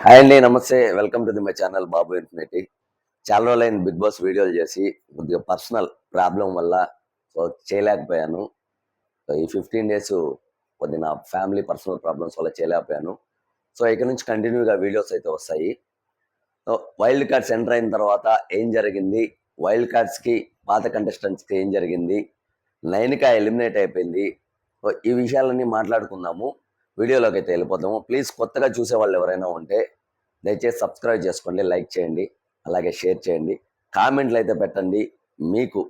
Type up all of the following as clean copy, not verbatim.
Hi అండి, నమస్తే. Welcome to my channel Babu infinity. చాలా రోజులైంది బిగ్ బాస్ వీడియోలు చేసి. కొద్దిగా పర్సనల్ ప్రాబ్లం వల్ల చేయలేకపోయాను. ఈ 15 డేస్ కొద్దిగా నా ఫ్యామిలీ పర్సనల్ ప్రాబ్లమ్స్ వల్ల చేయలేకపోయాను. ఇక నుంచి కంటిన్యూగా వీడియోస్ అయితే వస్తాయి. వైల్డ్ కార్డ్స్ ఎంటర్ అయిన తర్వాత ఏం జరిగింది, వైల్డ్ కార్డ్స్కి పాత కంటెస్టెంట్స్కి ఏం జరిగింది, నైనిక ఎలిమినేట్ అయిపోయింది. ఈ విషయాలన్నీ మాట్లాడుకుందాము. వీడియోలోకి అయితే వెళ్ళిపోతాము. ప్లీజ్ కొత్తగా చూసే వాళ్ళు ఎవరైనా ఉంటే దయచేసి సబ్స్క్రైబ్ చేసుకోండి, లైక్ చేయండి, అలాగే షేర్ చేయండి, కామెంట్లు అయితే పెట్టండి. మీకు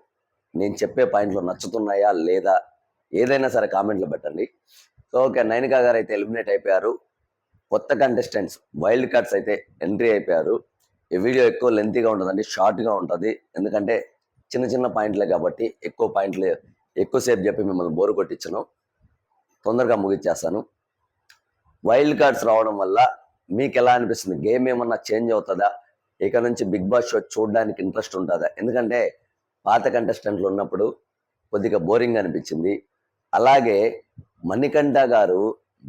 నేను చెప్పే పాయింట్లు నచ్చుతున్నాయా లేదా ఏదైనా సరే కామెంట్లు పెట్టండి. ఓకే, నైనికా గారు అయితే ఎలిమినేట్ అయిపోయారు. కొత్త కంటెస్టెంట్స్ వైల్డ్ కార్డ్స్ అయితే ఎంట్రీ అయిపోయారు. ఈ వీడియో ఎక్కువ లెంతీగా ఉంటుందండి, షార్ట్గా ఉంటుంది. ఎందుకంటే చిన్న చిన్న పాయింట్లే కాబట్టి ఎక్కువ పాయింట్లు ఎక్కువసేపు చెప్పి మిమ్మల్ని బోరు కొట్టించను, తొందరగా ముగిచ్చేస్తాను. వైల్డ్ కార్డ్స్ రావడం వల్ల మీకు ఎలా అనిపిస్తుంది? గేమ్ ఏమన్నా చేంజ్ అవుతుందా? ఇక నుంచి బిగ్ బాస్ షో చూడడానికి ఇంట్రెస్ట్ ఉంటుందా? ఎందుకంటే పాత కంటెస్టెంట్లు ఉన్నప్పుడు కొద్దిగా బోరింగ్ అనిపించింది. అలాగే మణికంఠ గారు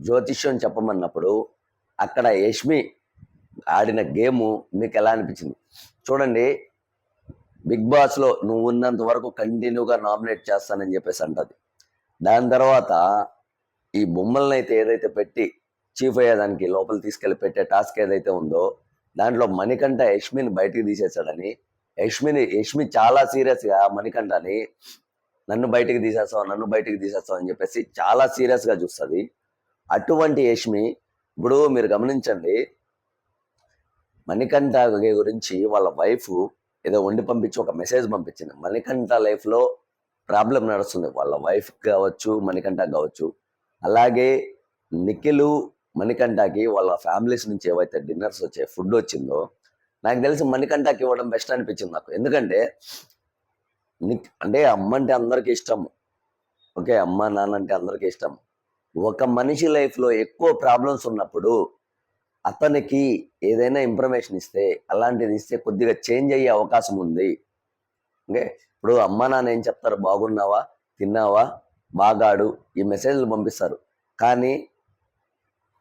జ్యోతిష్యం చెప్పమన్నప్పుడు అక్కడ యష్మి ఆడిన గేము మీకు ఎలా అనిపించింది? చూడండి, బిగ్ బాస్లో నువ్వు ఉన్నంత వరకు కంటిన్యూగా నామినేట్ చేస్తానని చెప్పేసి అంటది. దాని తర్వాత ఈ బొమ్మలను అయితే ఏదైతే పెట్టి చీఫ్ అయ్యేదానికి లోపల తీసుకెళ్లి పెట్టే టాస్క్ ఏదైతే ఉందో దాంట్లో మణికంఠ యష్మిని బయటికి తీసేశాడని, యష్మి చాలా సీరియస్గా మణికంఠని నన్ను బయటికి తీసేస్తావు అని చెప్పేసి చాలా సీరియస్గా చూస్తుంది. అటువంటి యష్మి ఇప్పుడు మీరు గమనించండి, మణికంఠ గురించి వాళ్ళ వైఫ్ ఏదో వండి పంపించి ఒక మెసేజ్ పంపించింది. మణికంఠ లైఫ్లో ప్రాబ్లం నడుస్తుంది, వాళ్ళ వైఫ్ కావచ్చు, మణికంఠ కావచ్చు. అలాగే నిఖిలు మణికంఠకి వాళ్ళ ఫ్యామిలీస్ నుంచి ఏవైతే డిన్నర్స్ వచ్చాయి, ఫుడ్ వచ్చిందో నాకు తెలిసి మణికంఠకి ఇవ్వడం బెస్ట్ అనిపించింది నాకు. ఎందుకంటే అంటే అమ్మ అంటే అందరికీ ఇష్టము, ఓకే, అమ్మ నాన్న అంటే అందరికీ ఇష్టం. ఒక మనిషి లైఫ్లో ఎక్కువ ప్రాబ్లమ్స్ ఉన్నప్పుడు అతనికి ఏదైనా ఇన్ఫర్మేషన్ ఇస్తే, అలాంటిది ఇస్తే కొద్దిగా చేంజ్ అయ్యే అవకాశం ఉంది. ఓకే, ఇప్పుడు అమ్మ నాన్న ఏం చెప్తారు? బాగున్నావా, తిన్నావా, బాగాడు, ఈ మెసేజ్లు పంపిస్తారు. కానీ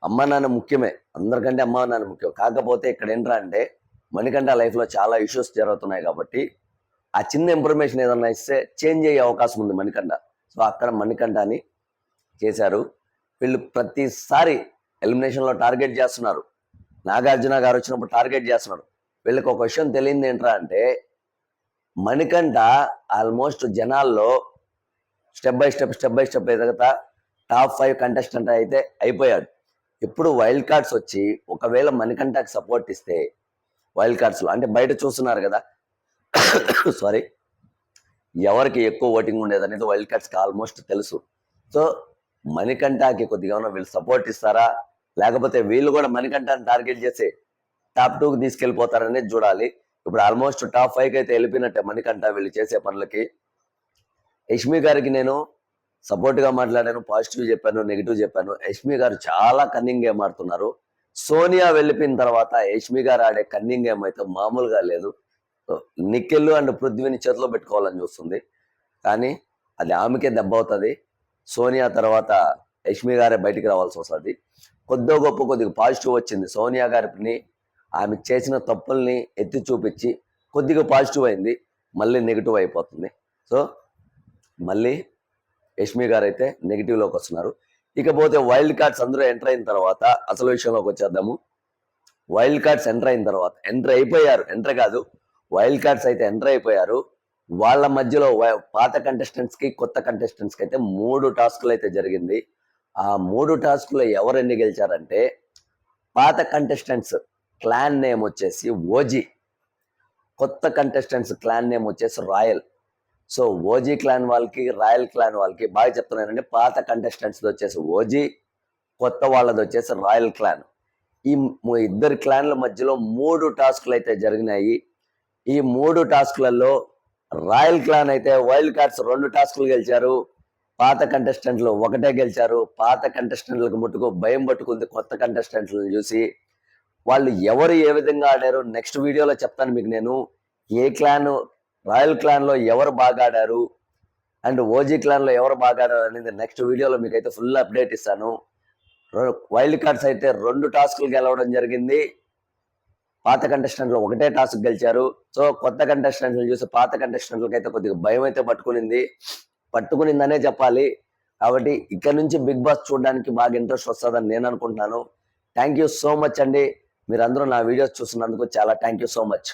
అమ్మ నాన్న ముఖ్యమే, అందరికంటే అమ్మ నాన్న ముఖ్యం. కాకపోతే ఇక్కడ ఏంట్రా అంటే మణికంఠ లైఫ్లో చాలా ఇష్యూస్ జరుగుతున్నాయి కాబట్టి ఆ చిన్న ఇన్ఫర్మేషన్ ఏదన్నా ఇస్తే చేంజ్ అయ్యే అవకాశం ఉంది మణికంఠ. అక్కడ మణికంఠని చేశారు. వీళ్ళు ప్రతిసారి ఎలిమినేషన్లో టార్గెట్ చేస్తున్నారు. నాగార్జున గారు వచ్చినప్పుడు టార్గెట్ చేస్తున్నారు. వీళ్ళకి ఒక విషయం తెలియదు ఏంట్రా అంటే మణికంఠ ఆల్మోస్ట్ జనాల్లో స్టెప్ బై స్టెప్ ఎదుగుతా టాప్ 5 కంటెస్టెంట్ అయితే అయిపోయాడు. ఇప్పుడు వైల్డ్ కార్డ్స్ వచ్చి ఒకవేళ మణికంఠకి సపోర్ట్ ఇస్తే, వైల్డ్ కార్డ్స్లో అంటే బయట చూస్తున్నారు కదా సారీ, ఎవరికి ఎక్కువ ఓటింగ్ ఉండేది అనేది వైల్డ్ కార్డ్స్కి ఆల్మోస్ట్ తెలుసు. మణికంఠకి కొద్దిగా వీళ్ళు సపోర్ట్ ఇస్తారా, లేకపోతే వీళ్ళు కూడా మణికంఠని టార్గెట్ చేసి టాప్ 2కి తీసుకెళ్ళిపోతారనేది చూడాలి. ఇప్పుడు ఆల్మోస్ట్ టాప్ 5కి అయితే వెళ్ళిపోయినట్టే మణికంఠ వీళ్ళు చేసే పనులకి. యష్మి గారికి నేను సపోర్ట్గా మాట్లాడాను, పాజిటివ్ చెప్పాను, నెగిటివ్ చెప్పాను. యష్మి గారు చాలా కన్నింగ్ గేమ్ ఆడుతున్నారు. సోనియా వెళ్ళిపోయిన తర్వాత యష్మి గారు ఆడే కన్నింగ్ గేమ్ అయితే మామూలుగా లేదు. నిఖిల్ అండ్ పృథ్వీని చేతిలో పెట్టుకోవాలని చూస్తుంది, కానీ అది ఆమెకే దెబ్బ అవుతుంది. సోనియా తర్వాత యష్మి గారే బయటికి రావాల్సి వస్తుంది. కొద్దిగా పాజిటివ్ వచ్చింది. సోనియా గారిని ఆమె చేసిన తప్పుల్ని ఎత్తి చూపించి కొద్దిగా పాజిటివ్ అయింది, మళ్ళీ నెగిటివ్ అయిపోతుంది. మళ్ళీ యష్మి గారు అయితే నెగిటివ్లోకి వస్తున్నారు. ఇకపోతే వైల్డ్ కార్డ్స్ అందరూ ఎంటర్ అయిన తర్వాత అసలు విషయంలోకి వచ్చేద్దాము. వైల్డ్ కార్డ్స్ ఎంటర్ అయిన తర్వాత వైల్డ్ కార్డ్స్ అయితే ఎంటర్ అయిపోయారు. వాళ్ళ మధ్యలో పాత కంటెస్టెంట్స్కి కొత్త కంటెస్టెంట్స్కి అయితే 3 టాస్కులు అయితే జరిగింది. ఆ 3 టాస్కులో ఎవరు ఎన్ని గెలిచారంటే పాత కంటెస్టెంట్స్ క్లాన్ నేమ్ వచ్చేసి ఓజీ, కొత్త కంటెస్టెంట్స్ క్లాన్ నేమ్ వచ్చేసి రాయల్. ఓజీ క్లాన్ వాళ్ళకి, రాయల్ క్లాన్ వాళ్ళకి బాగా చెప్తున్నానండి. పాత కంటెస్టెంట్స్ వచ్చేసి ఓజీ, కొత్త వాళ్ళది వచ్చేసి రాయల్ క్లాన్. ఈ ఇద్దరు క్లాన్ల మధ్యలో 3 టాస్కులు అయితే జరిగినాయి. ఈ 3 టాస్కులలో రాయల్ క్లాన్ అయితే వైల్డ్ కార్డ్స్ 2 టాస్కులు గెలిచారు, పాత కంటెస్టెంట్లు 1 గెలిచారు. పాత కంటెస్టెంట్లకు ముట్టుకు భయం పట్టుకుంది కొత్త కంటెస్టెంట్లను చూసి. వాళ్ళు ఎవరు ఏ విధంగా ఆడారు నెక్స్ట్ వీడియోలో చెప్తాను మీకు నేను. ఏ క్లాన్, రాయల్ క్లాన్లో ఎవరు బాగా ఆడారు అండ్ ఓజీ క్లాన్లో ఎవరు బాగా ఆడారు అనేది నెక్స్ట్ వీడియోలో మీకు అయితే ఫుల్ అప్డేట్ ఇస్తాను. వైల్డ్ కార్డ్స్ అయితే 2 టాస్కులు గెలవడం జరిగింది. పాత కంటెస్టెంట్లు ఒకటే టాస్క్ గెలిచారు. సో కొత్త కంటెస్టెంట్లు చూసి పాత కంటెస్టెంట్లకి అయితే కొద్దిగా భయం అయితే పట్టుకునిందనే చెప్పాలి. కాబట్టి ఇక్కడ నుంచి బిగ్ బాస్ చూడడానికి బాగా ఇంట్రెస్ట్ వస్తుందని నేను అనుకుంటున్నాను. థ్యాంక్ యూ సో మచ్ అండి. మీరందరూ నా వీడియోస్ చూస్తున్నందుకు చాలా థ్యాంక్ యూ సో మచ్.